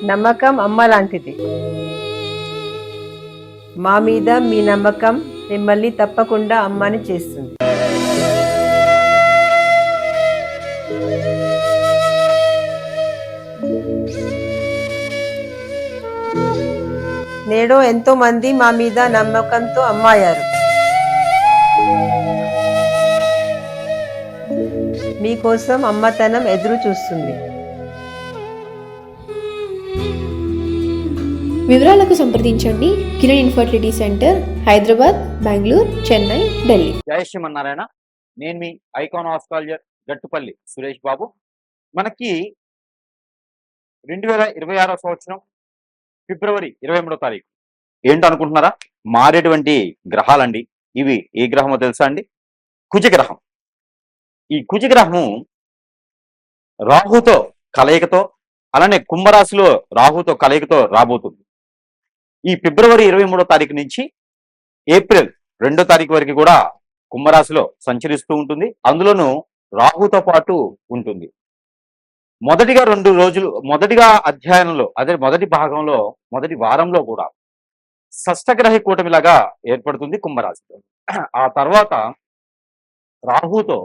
నమ్మకం అమ్మ లాంటిది. మా మీద మీ నమ్మకం మిమ్మల్ని తప్పకుండా అమ్మని చేస్తుంది. నేడు ఎంతో మంది మా మీద నమ్మకంతో అమ్మాయారు. మీకోసం అమ్మతనం ఎదురు చూస్తుంది. వివరాలకు సంప్రదించండి. Kiran infertility centre, Hyderabad, Bengaluru, Chennai, Delhi. జై శ్రీమన్నారాయణ. నేను మీ ఐకాన్ ఆస్ట్రాలజర్ గట్టుపల్లి సురేష్ బాబు. మనకి 2026 సంవత్సరం ఫిబ్రవరి 23వ తారీఖు ఏంటనుకుంటున్నారా? మారేటువంటి గ్రహాలండి. ఇవి ఏ గ్రహమో తెలుసా అండి? కుజగ్రహం. ఈ కుజగ్రహము రాహుతో కలయికతో, అలానే కుంభరాశిలో రాహుతో కలయికతో రాబోతుంది. ఈ ఫిబ్రవరి 23వ తారీఖు నుంచి ఏప్రిల్ 2వ తారీఖు వరకు కూడా కుంభరాశిలో సంచరిస్తూ ఉంటుంది. అందులోనూ రాహుతో పాటు ఉంటుంది. మొదటిగా అధ్యయనంలో, అదే మొదటి భాగంలో, మొదటి వారంలో కూడా షష్టగ్రహ కూటమిలాగా ఏర్పడుతుంది కుంభరాశిలో. ఆ తర్వాత రాహుతో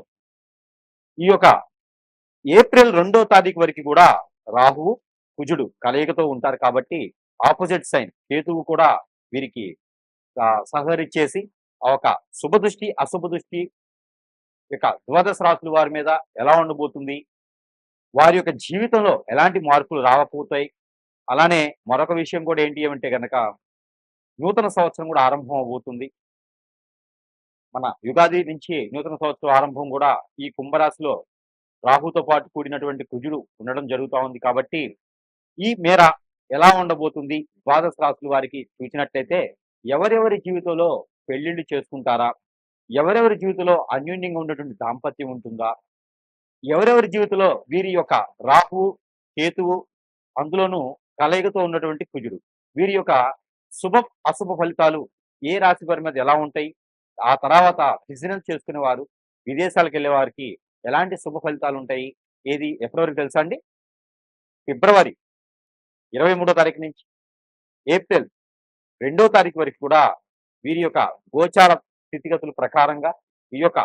ఈ యొక్క ఏప్రిల్ 2వ తారీఖు వరకు కూడా రాహువు కుజుడు కలయికతో ఉంటారు. కాబట్టి ఆపోజిట్ సైన్ కేతువు కూడా వీరికి సహకరించేసి ఆ ఒక శుభదృష్టి అశుభ దృష్టి ఇక ద్వాదశ రాశుల వారి మీద ఎలా ఉండబోతుంది, వారి యొక్క జీవితంలో ఎలాంటి మార్పులు రాకపోతాయి. అలానే మరొక విషయం కూడా ఏంటి అంటే కనుక నూతన సంవత్సరం కూడా ఆరంభం అవబోతుంది. మన యుగాది నుంచి నూతన సంవత్సరం ఆరంభం కూడా ఈ కుంభరాశిలో రాహుతో పాటు కూడినటువంటి కుజుడు ఉండడం జరుగుతూ ఉంది. కాబట్టి ఈ మేర ఎలా ఉండబోతుంది ద్వాదశ రాశుల వారికి చూసినట్లయితే, ఎవరెవరి జీవితంలో పెళ్లిళ్ళు చేసుకుంటారా, ఎవరెవరి జీవితంలో అన్యోన్యంగా ఉన్నటువంటి దాంపత్యం ఉంటుందా, ఎవరెవరి జీవితంలో వీరి యొక్క రాహు కేతువు అందులోనూ కలయికతో ఉన్నటువంటి కుజుడు, వీరి యొక్క శుభ అశుభ ఫలితాలు ఏ రాశి వారి మీద ఎలా ఉంటాయి, ఆ తర్వాత బిజినెస్ చేసుకునే వారు, విదేశాలకు వెళ్ళే వారికి ఎలాంటి శుభ ఫలితాలు ఉంటాయి, ఏది ఎప్పటివరకు తెలుసా అండి? ఫిబ్రవరి 23వ తారీఖు నుంచి ఏప్రిల్ 2వ తారీఖు వరకు కూడా వీరి యొక్క గోచార స్థితిగతుల ప్రకారంగా ఈ యొక్క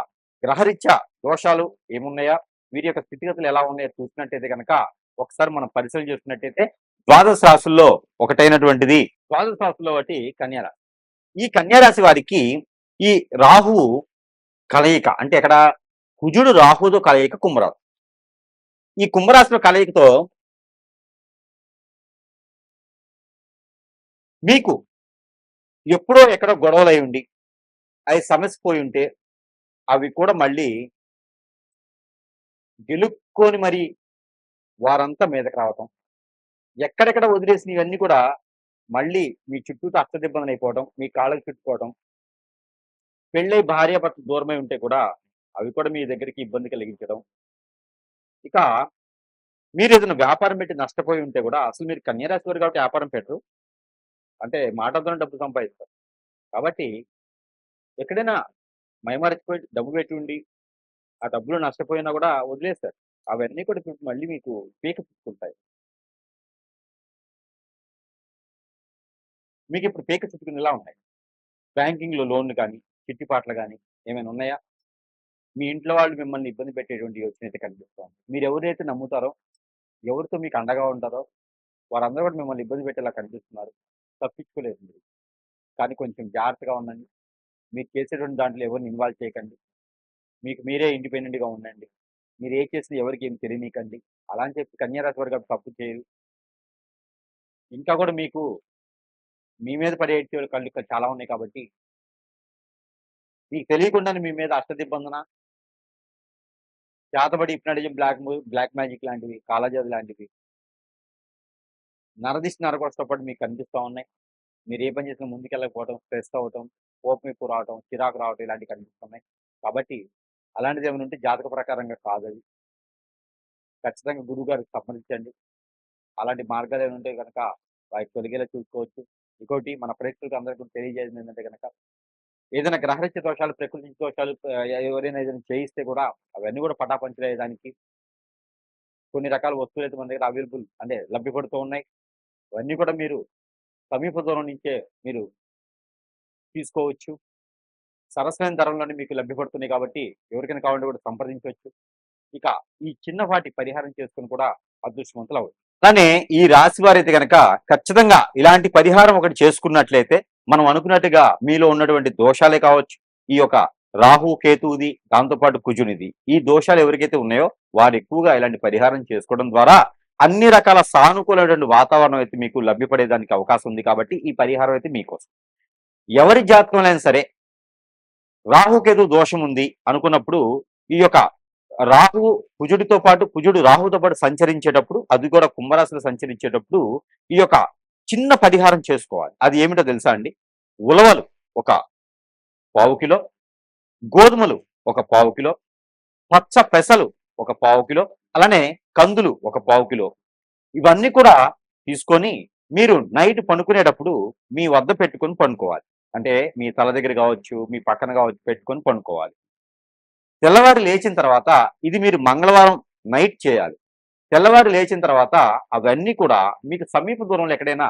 గ్రహరీత్యా దోషాలు ఏమున్నాయా, వీరి యొక్క స్థితిగతులు ఎలా ఉన్నాయో చూసినట్టయితే కనుక ఒకసారి మనం పరిశీలన చేస్తున్నట్టయితే ద్వాదశ రాశుల్లో ఒకటైనటువంటిది ద్వాదశ రాశుల్లో ఒకటి కన్యారాశి. ఈ కన్యారాశి వారికి ఈ రాహువు కలయిక అంటే ఎక్కడ కుజుడు రాహుతో కలయిక కుంభరాశి. ఈ కుంభరాశిలో కలయికతో మీకు ఎప్పుడో ఎక్కడో గొడవలు అయి ఉండి అవి సమస్య పోయి ఉంటే అవి కూడా మళ్ళీ గెలుక్కొని మరి వారంతా మీదకి రావటం, ఎక్కడెక్కడ వదిలేసిన ఇవన్నీ కూడా మళ్ళీ మీ చుట్టూతో అష్టదిబ్బంది అయిపోవడం, మీ కాళ్ళకి చుట్టుకోవడం, పెళ్ళై భార్య భర్త దూరమై ఉంటే కూడా అవి కూడా మీ దగ్గరికి ఇబ్బంది కలిగించడం. ఇక మీరు ఏదైనా వ్యాపారం పెట్టి నష్టపోయి ఉంటే కూడా, అసలు మీరు కన్యారాశి వారు కాబట్టి వ్యాపారం పెట్టరు, అంటే మాటలతోనే డబ్బు సంపాదిస్తారు. కాబట్టి ఎక్కడైనా మైమరచిపోయి డబ్బు పెట్టి ఉండి ఆ డబ్బులు నష్టపోయినా కూడా వదిలేస్తారు. అవన్నీ కూడా ఇప్పుడు మళ్ళీ మీకు పీక చుట్టుకుంటాయి. మీకు ఇప్పుడు పీక చుట్టుకునేలా ఉన్నాయి. బ్యాంకింగ్లో లోన్లు కానీ, చిట్టిపాట్లు కానీ ఏమైనా ఉన్నాయా? మీ ఇంట్లో వాళ్ళు మిమ్మల్ని ఇబ్బంది పెట్టేటువంటి వచ్చినట్టు కనిపిస్తుంది. మీరు ఎవరైతే నమ్ముతారో, ఎవరితో మీకు అండగా ఉంటారో వారందరూ కూడా మిమ్మల్ని ఇబ్బంది పెట్టేలా కనిపిస్తున్నారు. తప్పించుకోలేదు మీరు. కానీ కొంచెం జాగ్రత్తగా ఉండండి. మీరు చేసేటువంటి దాంట్లో ఎవరిని ఇన్వాల్వ్ చేయకండి. మీకు మీరే ఇండిపెండెంట్‌గా ఉండండి. మీరు ఏం చేసినా ఎవరికీ ఏమి తెలియనీయకండి. అలా అని చెప్పి కన్యారాశి వారు కాబట్టి తప్పు చేయరు. ఇంకా కూడా మీకు మీ మీద పడేటి కళ్ళు చాలా ఉన్నాయి కాబట్టి మీకు తెలియకుండానే మీ మీద అష్టదిబ్బందన, చేతబడి హిప్నటిజం, బ్లాక్ మ్యాజిక్ లాంటివి, కాళజాది లాంటివి, నరదిష్టి నరకొస్తో పాటు మీకు కనిపిస్తా ఉన్నాయి. మీరు ఏ పని చేసినా ముందుకెళ్ళకపోవడం, స్ట్రెస్ అవ్వటం, కోపం ఎక్కువ రావటం, చిరాకు రావటం ఇలాంటివి కనిపిస్తున్నాయి. కాబట్టి అలాంటిది ఏమైనా ఉంటే జాతక ప్రకారంగా కాదది. ఖచ్చితంగా గురువుగారికి సంప్రదించండి. అలాంటి మార్గాలు ఏమైనా ఉంటే కనుక వాటికి తొలగేలా చూసుకోవచ్చు. ఇంకోటి మన ప్రేక్షకులకు అందరికీ కూడా తెలియజేసింది ఏంటంటే కనుక ఏదైనా గ్రహరీత్య దోషాలు, ప్రకృతి దోషాలు ఎవరైనా ఏదైనా చేయిస్తే కూడా అవన్నీ కూడా పటాపంచలయ్యేదానికి కొన్ని రకాల వస్తువులు అయితే మన దగ్గర అవైలబుల్ అంటే లభ్యపడుతూ ఉన్నాయి. ఇవన్నీ కూడా మీరు సమీప దూరం నుంచే మీరు తీసుకోవచ్చు. సరసమైన ధరల్లోనే మీకు లభ్యపడుతున్నాయి కాబట్టి ఎవరికైనా కావాలంటే కూడా సంప్రదించవచ్చు. ఇక ఈ చిన్నపాటి పరిహారం చేసుకొని కూడా అదృష్టవంతులవ్వచ్చు. అలానే ఈ రాశి వారైతే గనక ఖచ్చితంగా ఇలాంటి పరిహారం ఒకటి చేసుకున్నట్లయితే మనం అనుకున్నట్టుగా మీలో ఉన్నటువంటి దోషాలే కావచ్చు, ఈ యొక్క రాహు కేతువుది, దాంతోపాటు కుజునిది, ఈ దోషాలు ఎవరికైతే ఉన్నాయో వారు ఎక్కువగా ఇలాంటి పరిహారం చేసుకోవడం ద్వారా అన్ని రకాల సానుకూలమైనటువంటి వాతావరణం అయితే మీకు లభ్యపడేదానికి అవకాశం ఉంది. కాబట్టి ఈ పరిహారం అయితే మీకోసం. ఎవరి జాతకంలో అయినా సరే రాహుకేతు దోషం ఉంది అనుకున్నప్పుడు ఈ యొక్క రాహువు కుజుడితో పాటు కుజుడు రాహుతో పాటు సంచరించేటప్పుడు, అది కూడా కుంభరాశిలో సంచరించేటప్పుడు ఈ యొక్క చిన్న పరిహారం చేసుకోవాలి. అది ఏమిటో తెలుసా అండి? ఉలవలు ఒక పావు కిలో, గోధుమలు ఒక పావు కిలో, పచ్చ పెసలు ఒక పావు కిలో, అలానే కందులు ఒక పావు కిలో, ఇవన్నీ కూడా తీసుకొని మీరు నైట్ పనుకునేటప్పుడు మీ వద్ద పెట్టుకొని పనుకోవాలి. అంటే మీ తల దగ్గర కావచ్చు, మీ పక్కన కావచ్చు పెట్టుకొని పనుకోవాలి. తెల్లవారి లేచిన తర్వాత ఇది మీరు మంగళవారం నైట్ చేయాలి. తెల్లవారి లేచిన తర్వాత అవన్నీ కూడా మీకు సమీప దూరంలో ఎక్కడైనా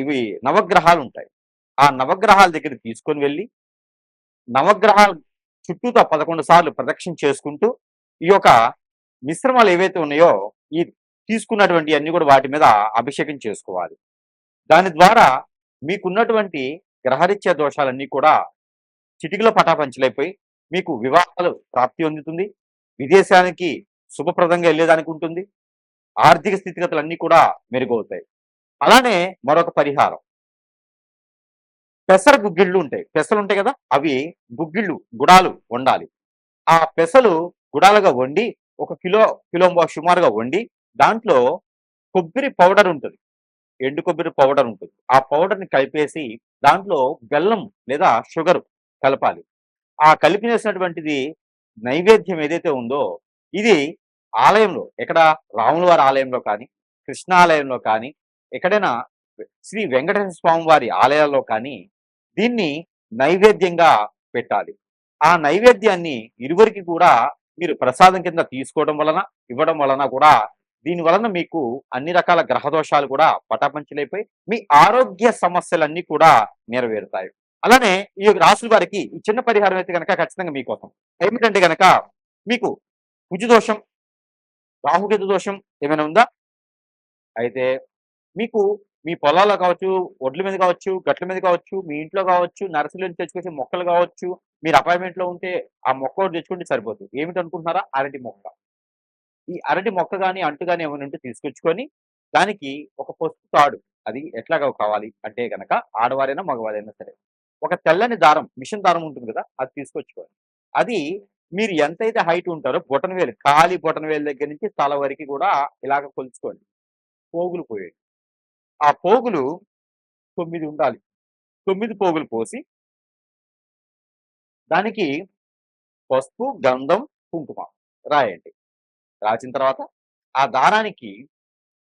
ఇవి నవగ్రహాలు ఉంటాయి. ఆ నవగ్రహాల దగ్గరికి తీసుకొని వెళ్ళి నవగ్రహాల చుట్టూతా 11 సార్లు ప్రదక్షిణ చేసుకుంటూ ఈ యొక్క మిశ్రమాలు ఏవైతే ఉన్నాయో ఈ తీసుకున్నటువంటి అన్ని కూడా వాటి మీద అభిషేకం చేసుకోవాలి. దాని ద్వారా మీకున్నటువంటి గ్రహరీత్యా దోషాలన్నీ కూడా చిటికలో పటాపంచలైపోయి మీకు వివాహాలు ప్రాప్తి పొందుతుంది. విదేశానికి శుభప్రదంగా వెళ్ళేదానికి ఉంటుంది. ఆర్థిక స్థితిగతులన్నీ కూడా మెరుగవుతాయి. అలానే మరొక పరిహారం, పెసర గుగ్గిళ్ళు ఉంటాయి. పెసలు ఉంటాయి కదా, అవి గుడాలు వండాలి. ఆ పెసలు గుడాలుగా వండి ఒక కిలో సుమారుగా వండి దాంట్లో కొబ్బరి పౌడర్ ఉంటుంది, ఎండు కొబ్బరి పౌడర్ ఉంటుంది. ఆ పౌడర్ని కలిపేసి దాంట్లో బెల్లం లేదా షుగర్ కలపాలి. ఆ కలిపినేసినటువంటిది నైవేద్యం ఏదైతే ఉందో ఇది ఆలయంలో, ఎక్కడ రాముల వారి ఆలయంలో కానీ, కృష్ణ ఆలయంలో కానీ, ఎక్కడైనా శ్రీ వెంకటేశ్వర స్వామి వారి ఆలయాల్లో కానీ దీన్ని నైవేద్యంగా పెట్టాలి. ఆ నైవేద్యాన్ని ఇరువురికి కూడా మీరు ప్రసాదం కింద తీసుకోవడం వలన, ఇవ్వడం వలన కూడా దీని వలన మీకు అన్ని రకాల గ్రహ దోషాలు కూడా పటాపంచలైపోయి మీ ఆరోగ్య సమస్యలన్నీ కూడా నెరవేరుతాయి. అలానే ఈ రాశుల వారికి ఈ చిన్న పరిహారం అయితే కనుక ఖచ్చితంగా మీకోసం. ఏమిటంటే గనక మీకు కుజు దోషం, రాహుకేతు దోషం ఏమైనా ఉందా? అయితే మీకు మీ పొలాల్లో కావచ్చు, ఒడ్ల మీద కావచ్చు, గట్ల మీద కావచ్చు, మీ ఇంట్లో కావచ్చు, నర్సరీ నుంచి తెచ్చుకొచ్చే మొక్కలు కావచ్చు, మీరు అపార్ట్మెంట్లో ఉంటే ఆ మొక్క ఒకటి తెచ్చుకుంటే సరిపోతుంది. ఏమిటనుకుంటున్నారా? అరటి మొక్క. ఈ అరటి మొక్క గాని, అంటు గాని ఏమైనా ఉంటే తీసుకొచ్చుకొని దానికి ఒక పసుపు తాడు, అది ఎట్లాగా కావాలి అంటే గనక ఆడవారైనా, మగవారైనా సరే ఒక తెల్లని దారం, మిషన్ దారం ఉంటుంది కదా, అది తీసుకొచ్చుకోవాలి. అది మీరు ఎంతైతే హైట్ ఉంటారో బొటనవేలు, ఖాళీ బొటనవేలు దగ్గర నుంచి తల వరకు కూడా ఇలాగ కొలుచుకోండి. పోగులు పోయేది. ఆ పోగులు 9 ఉండాలి. 9 పోగులు పోసి దానికి పసుపు, గంధం, కుంకుమ రాయండి. రాసిన తర్వాత ఆ దారానికి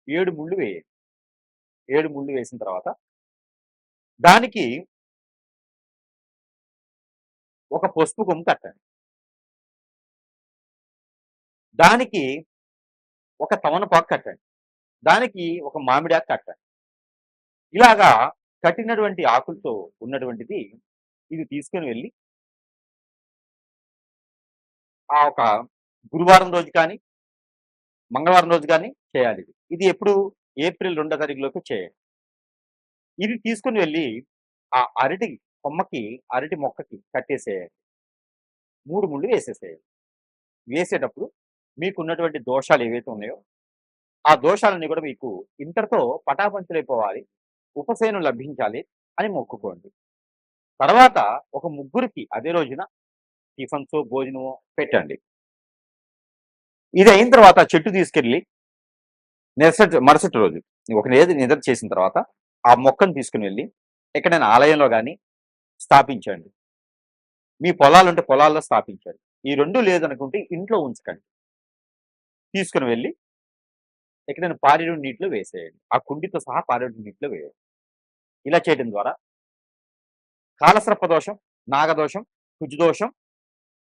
7 ముళ్ళు వేయండి. 7 ముళ్ళు వేసిన తర్వాత దానికి ఒక పసుపు కొమ్ము కట్టండి. దానికి ఒక తమలపాకు కట్టండి. దానికి ఒక మామిడాకు కట్టండి. ఇలాగా కట్టినటువంటి ఆకులతో ఉన్నటువంటిది ఇది తీసుకొని వెళ్ళి ఆ ఒక గురువారం రోజు కానీ, మంగళవారం రోజు కానీ చేయాలి. ఇది ఎప్పుడు? ఏప్రిల్ 2వ తారీఖులోపు చేయండి. ఇది తీసుకొని వెళ్ళి ఆ అరటి కొమ్మకి, అరటి మొక్కకి కట్టేసేయండి. 3 ముళ్ళు వేసేసేయండి. వేసేటప్పుడు మీకున్నటువంటి దోషాలు ఏవైతే ఉన్నాయో ఆ దోషాలన్నీ కూడా మీకు ఇంతటితో పటాపంచలైపోవాలి, ఉపశమనం లభించాలి అని మొక్కుకోండి. తర్వాత ఒక ముగ్గురికి అదే రోజున టిఫన్సో, భోజనమో పెట్టండి. ఇది అయిన తర్వాత చెట్టు తీసుకెళ్ళి మరుసటి రోజు ఒక నిద్ర చేసిన తర్వాత ఆ మొక్కను తీసుకుని వెళ్ళి ఎక్కడైనా ఆలయంలో కానీ స్థాపించండి. మీ పొలాలుంటే పొలాల్లో స్థాపించండి. ఈ 2 లేదనుకుంటే ఇంట్లో ఉంచకండి. తీసుకుని వెళ్ళి ఎక్కడైనా పారేడు నీటిలో వేసేయండి. ఆ కుండితో సహా పారేడు నీటిలో వేయండి. ఇలా చేయడం ద్వారా కాలసర్ప దోషం, నాగదోషం, కుజదోషం,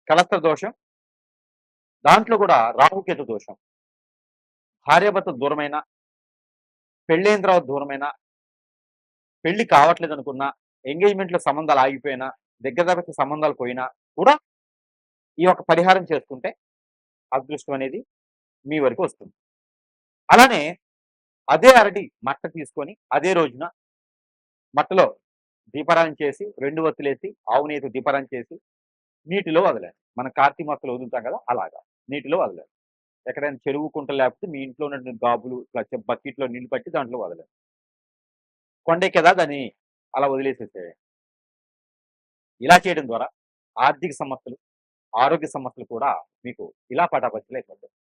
కలస్త్ర దోషం, దాంట్లో కూడా రాహుకేతు దోషం. భార్యాభర్త దూరమైన, పెళ్ళైన తర్వాత దూరమైన, పెళ్లి కావట్లేదు అనుకున్నా, ఎంగేజ్మెంట్‌లో సంబంధాలు ఆగిపోయినా, దగ్గర దగ్గర సంబంధాలు పోయినా కూడా ఈ యొక్క పరిహారం చేసుకుంటే అదృష్టం అనేది మీ వరకు వస్తుంది. అలానే అదే అరటి మట్ట తీసుకొని అదే రోజున మట్టలో దీపారాధన చేసి 2 ఒత్తులేసి, ఆవు నెయ్యితో దీపారాధన చేసి నీటిలో వదలాలి. మనం కార్తీక మాసంలో వదులుతాం కదా! అలాగా నీటిలో వదలాలి. ఎక్కడైనా చెరువు, కుంట లేకపోతే మీ ఇంట్లో ఉన్నటువంటి గాబులు ఇట్లా బకెట్‌లో నీళ్లు పట్టి దాంట్లో వదలాలి. కొండెక్కేదా దాన్ని అలా వదిలేసేసేయాలి. ఇలా చేయడం ద్వారా ఆర్థిక సమస్యలు, ఆరోగ్య సమస్యలు కూడా మీకు ఇలా పటాపంచలైపోతాయి.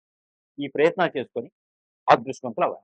ఈ ప్రయత్నాలు చేసుకొని అదృష్టవంతులవ్వండి.